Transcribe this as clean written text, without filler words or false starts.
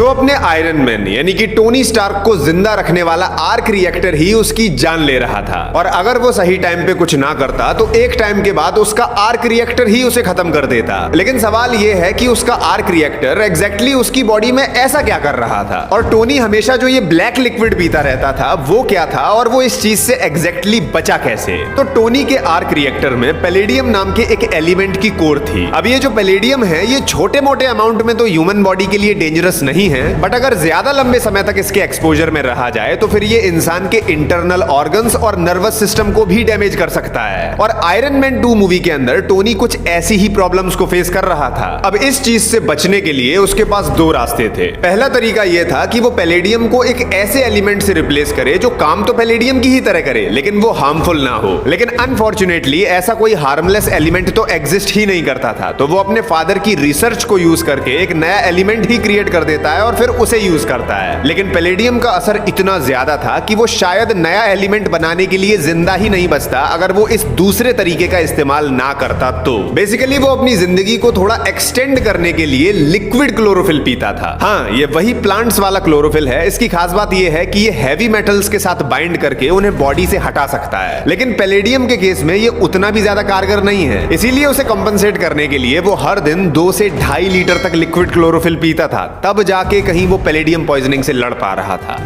तो अपने iron man यानी कि टोनी स्टार्क को जिंदा रखने वाला आर्क रिएक्टर ही उसकी जान ले रहा था, और अगर वो सही टाइम पे कुछ ना करता तो एक टाइम के बाद उसका आर्क रिएक्टर ही उसे खत्म कर देता। लेकिन सवाल ये है कि उसका आर्क रिएक्टर एग्जैक्टली उसकी बॉडी में ऐसा क्या कर रहा था, और टोनी हमेशा जो ये ब्लैक लिक्विड पीता रहता था वो क्या था, और वो इस चीज से एग्जैक्टली बचा कैसे। तो टोनी के आर्क रिएक्टर में पैलेडियम नाम के एक एलिमेंट की कोर थी। अब ये जो पैलेडियम है ये छोटे मोटे अमाउंट में तो ह्यूमन बॉडी के लिए डेंजरस नहीं है, बट अगर ज्यादा लंबे समय तक इसके एक्सपोजर में रहा जाए तो फिर ये इंसान के इंटरनल ऑर्गन्स और नर्वस सिस्टम को भी डैमेज कर सकता है। और आयरन मैन 2 मूवी के अंदर टोनी कुछ ऐसी ही प्रॉब्लम्स को फेस कर रहा था। अब इस चीज से बचने के लिए उसके पास 2 रास्ते थे। पहला तरीका यह था कि वो पैलेडियम को एक ऐसे एलिमेंट से रिप्लेस करे जो काम तो पैलेडियम की ही तरह करे लेकिन वो हार्मफुल ना हो। लेकिन अनफॉर्चुनेटली ऐसा कोई हार्मलेस एलिमेंट तो एग्जिस्ट ही नहीं करता था, तो वो अपने फादर की रिसर्च को यूज करके एक नया एलिमेंट ही क्रिएट कर देता है और फिर उसे यूज करता है। लेकिन पैलेडियम का असर इतना ज्यादा था कि वो शायद नया एलिमेंट बनाने के लिए जिंदा ही नहीं बचता अगर वो इस दूसरे तरीके का इस्तेमाल ना करता। तो बेसिकली वो अपनी जिंदगी को थोड़ा एक्सटेंड करने के लिए लिक्विड क्लोरोफिल पीता था। हाँ, ये वही प्लांट्स वाला क्लोरोफिल है। इसकी खास बात ये है कि ये हैवी मेटल्स के साथ बाइंड करके उन्हें बॉडी से हटा सकता है। लेकिन पैलेडियम के केस में ये उतना भी ज्यादा कारगर नहीं है, इसीलिए उसे कंपनसेट करने के लिए वो हर दिन 2 से 2.5 लीटर तक लिक्विड क्लोरोफिल पीता था, तब जाके कहीं वो पैलेडियम पॉइजनिंग से लड़ पा रहा था।